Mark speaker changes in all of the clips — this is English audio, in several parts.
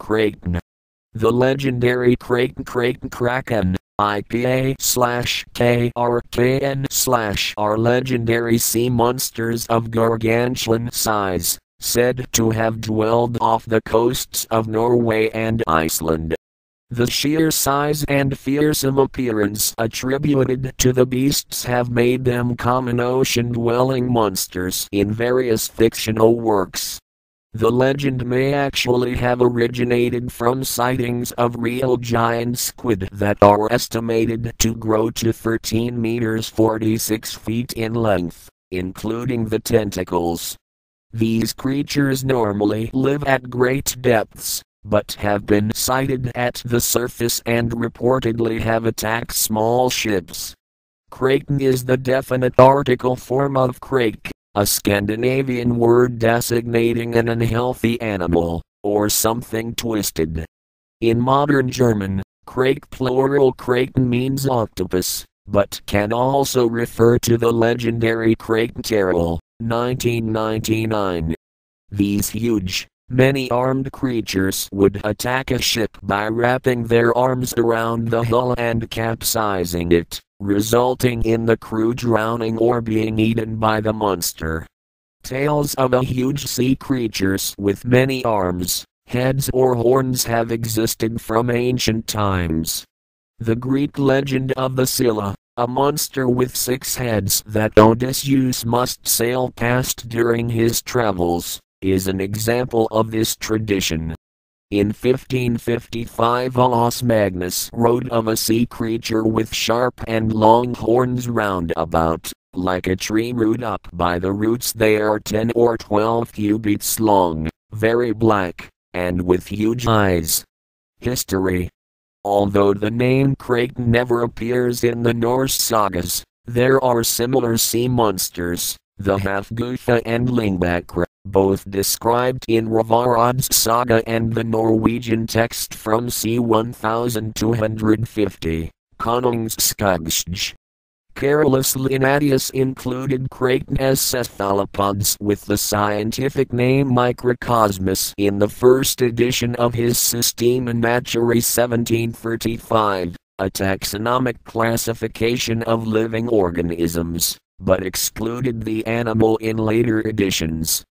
Speaker 1: Kraken. The legendary kraken IPA/KRKN/ are legendary sea monsters of gargantuan size, said to have dwelled off the coasts of Norway and Iceland. The sheer size and fearsome appearance attributed to the beasts have made them common ocean-dwelling monsters in various fictional works. The legend may actually have originated from sightings of real giant squid that are estimated to grow to 13 meters 46 feet in length, including the tentacles. These creatures normally live at great depths, but have been sighted at the surface and reportedly have attacked small ships. Kraken is the definite article form of krake, a Scandinavian word designating an unhealthy animal, or something twisted. In modern German, krake plural kraken means octopus, but can also refer to the legendary kraken 1999. These huge, many-armed creatures would attack a ship by wrapping their arms around the hull and capsizing it, resulting in the crew drowning or being eaten by the monster. Tales of a huge sea creatures with many arms, heads or horns have existed from ancient times. The Greek legend of the Scylla, a monster with 6 heads that Odysseus must sail past during his travels, is an example of this tradition. In 1555 Olaus Magnus wrote of a sea creature with sharp and long horns round about, like a tree root up by the roots. They are 10 or 12 cubits long, very black, and with huge eyes. History. Although the name kraken never appears in the Norse sagas, there are similar sea monsters, the Hafgutha and Lyngbakra, both described in Ravarod's saga and the Norwegian text from c. 1250, Konungsskogstj. Carolus Linnæus included kraken as cephalopods with the scientific name Microcosmus in the first edition of his Systema Naturae 1735, a taxonomic classification of living organisms, but excluded the animal in later editions.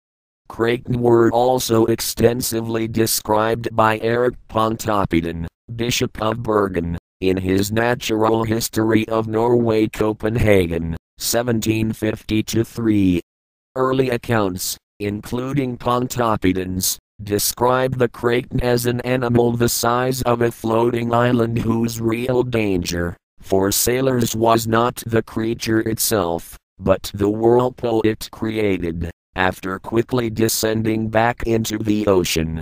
Speaker 1: Kraken were also extensively described by Erik Pontoppidan, Bishop of Bergen, in his Natural History of Norway Copenhagen, 1750-3. Early accounts, including Pontoppidan's, describe the kraken as an animal the size of a floating island whose real danger, for sailors, was not the creature itself, but the whirlpool it created, after quickly descending back into the ocean.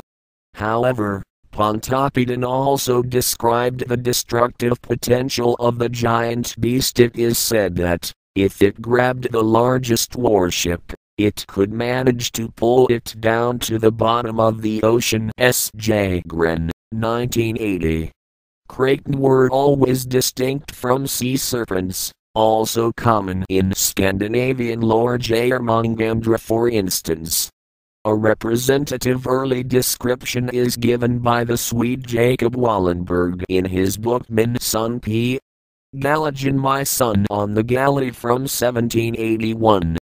Speaker 1: However, Pontoppidan also described the destructive potential of the giant beast. It is said that, if it grabbed the largest warship, it could manage to pull it down to the bottom of the ocean. S.J. Gren, 1980. Kraken were always distinct from sea serpents, also common in Scandinavian lore. Jærmungamdra, for instance. A representative early description is given by the Swede Jacob Wallenberg in his book Min son P. Galligan, my son, on the galley from 1781.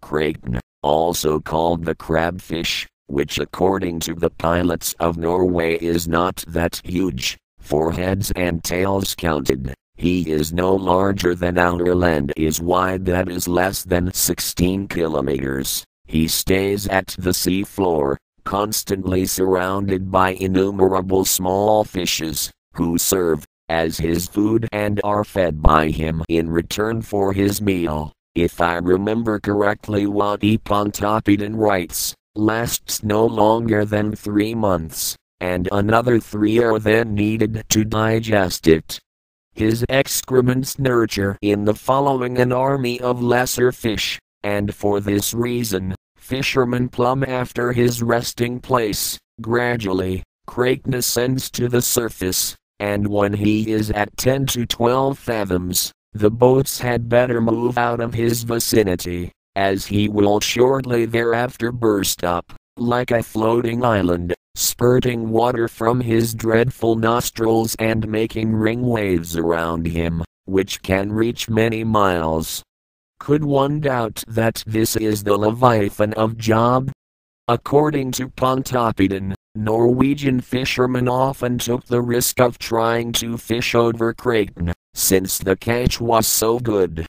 Speaker 1: Kraken, also called the crabfish, which according to the pilots of Norway is not that huge, for heads and tails counted. He is no larger than our land is wide, that is less than 16 kilometers. He stays at the sea floor, constantly surrounded by innumerable small fishes, who serve as his food and are fed by him in return for his meal. If I remember correctly, what E. Pontoppidan writes, lasts no longer than 3 months, and another 3 are then needed to digest it. His excrements nurture in the following an army of lesser fish, and for this reason, fishermen plumb after his resting place. Gradually, kraken ascends to the surface, and when he is at 10 to 12 fathoms, the boats had better move out of his vicinity, as he will shortly thereafter burst up, like a floating island, spurting water from his dreadful nostrils and making ring waves around him, which can reach many miles. Could one doubt that this is the Leviathan of Job? According to Pontoppidan, Norwegian fishermen often took the risk of trying to fish over kraken, since the catch was so good.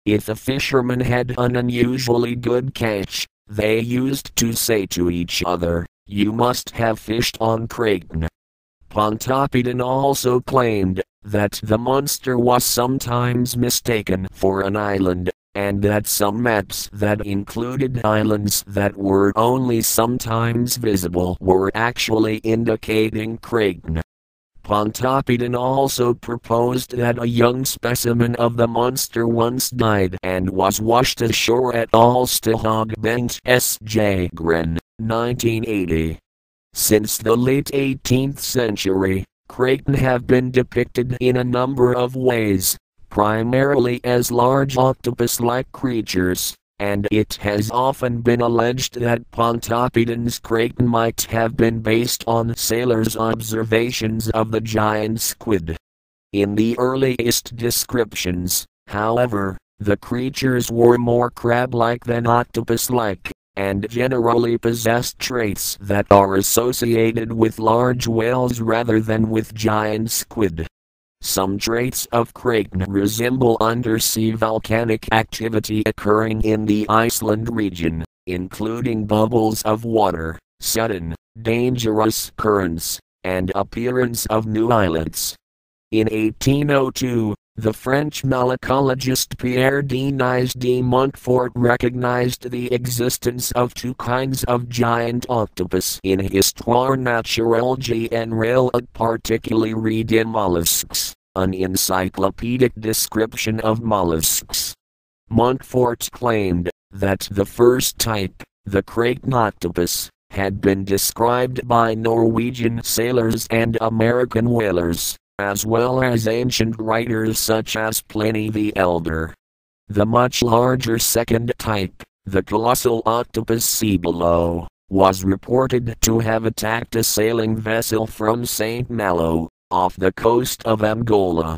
Speaker 1: If the fishermen had an unusually good catch, they used to say to each other, "You must have fished on kraken." Pontoppidan also claimed that the monster was sometimes mistaken for an island, and that some maps that included islands that were only sometimes visible were actually indicating kraken. Pontoppidan also proposed that a young specimen of the monster once died and was washed ashore at Alstehogbengt S.J. Gren, 1980. Since the late 18th century, kraken have been depicted in a number of ways, primarily as large octopus-like creatures, and it has often been alleged that Pontoppidan's kraken might have been based on sailors' observations of the giant squid. In the earliest descriptions, however, the creatures were more crab-like than octopus-like, and generally possessed traits that are associated with large whales rather than with giant squid. Some traits of kraken resemble undersea volcanic activity occurring in the Iceland region, including bubbles of water, sudden, dangerous currents, and appearance of new islets. In 1802, the French malacologist Pierre Denis de Montfort recognized the existence of two kinds of giant octopus in Histoire naturelle générale, particularly de molluscs, an encyclopedic description of molluscs. Montfort claimed that the first type, the kraken octopus, had been described by Norwegian sailors and American whalers, as well as ancient writers such as Pliny the Elder. The much larger second type, the colossal octopus cibolo, was reported to have attacked a sailing vessel from St. Malo, off the coast of Angola.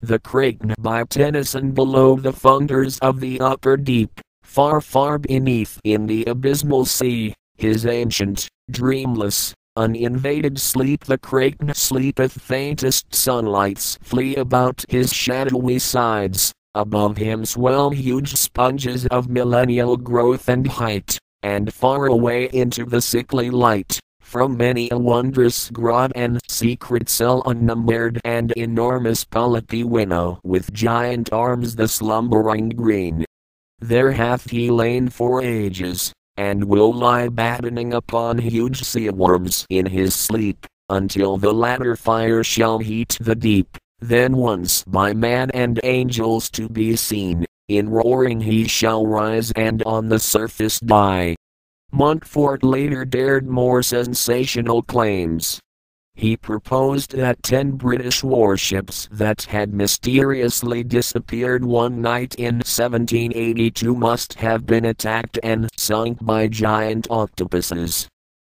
Speaker 1: The kraken by Tennyson below the thunders of the upper deep, far far beneath in the abysmal sea, his ancient, dreamless, uninvaded sleep. The kraken sleepeth, faintest sunlights flee about his shadowy sides, above him swell huge sponges of millennial growth and height, and far away into the sickly light, from many a wondrous grot and secret cell unnumbered and enormous polypi winnow with giant arms the slumbering green. There hath he lain for ages, and will lie battening upon huge sea worms in his sleep, until the latter fire shall heat the deep, then once by man and angels to be seen, in roaring he shall rise and on the surface die. Montfort later dared more sensational claims. He proposed that 10 British warships that had mysteriously disappeared one night in 1782 must have been attacked and sunk by giant octopuses.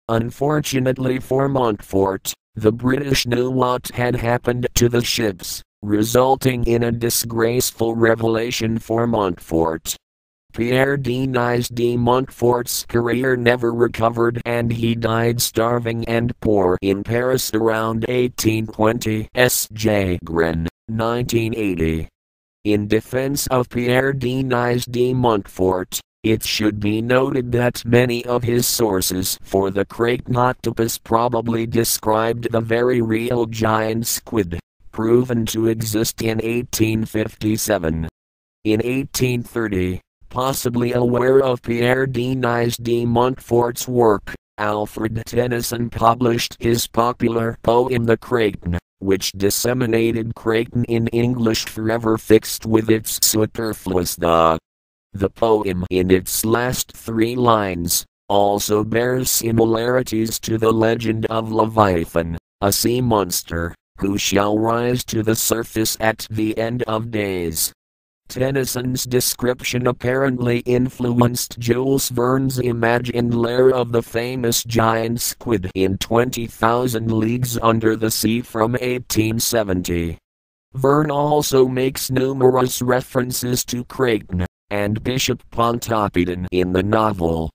Speaker 1: Unfortunately for Montfort, the British knew what had happened to the ships, resulting in a disgraceful revelation for Montfort. Pierre Denis de Montfort's career never recovered and he died starving and poor in Paris around 1820. S.J. Gren, 1980. In defense of Pierre Denis de Montfort, it should be noted that many of his sources for the kraken octopus probably described the very real giant squid, proven to exist in 1857. In 1830, possibly aware of Pierre Denis de Montfort's work, Alfred Tennyson published his popular poem The Kraken, which disseminated kraken in English forever fixed with its superfluous the. The poem in its last 3 lines also bears similarities to the legend of Leviathan, a sea monster, who shall rise to the surface at the end of days. Tennyson's description apparently influenced Jules Verne's imagined lair of the famous giant squid in 20,000 Leagues Under the Sea from 1870. Verne also makes numerous references to Kraken and Bishop Pontoppidan in the novel.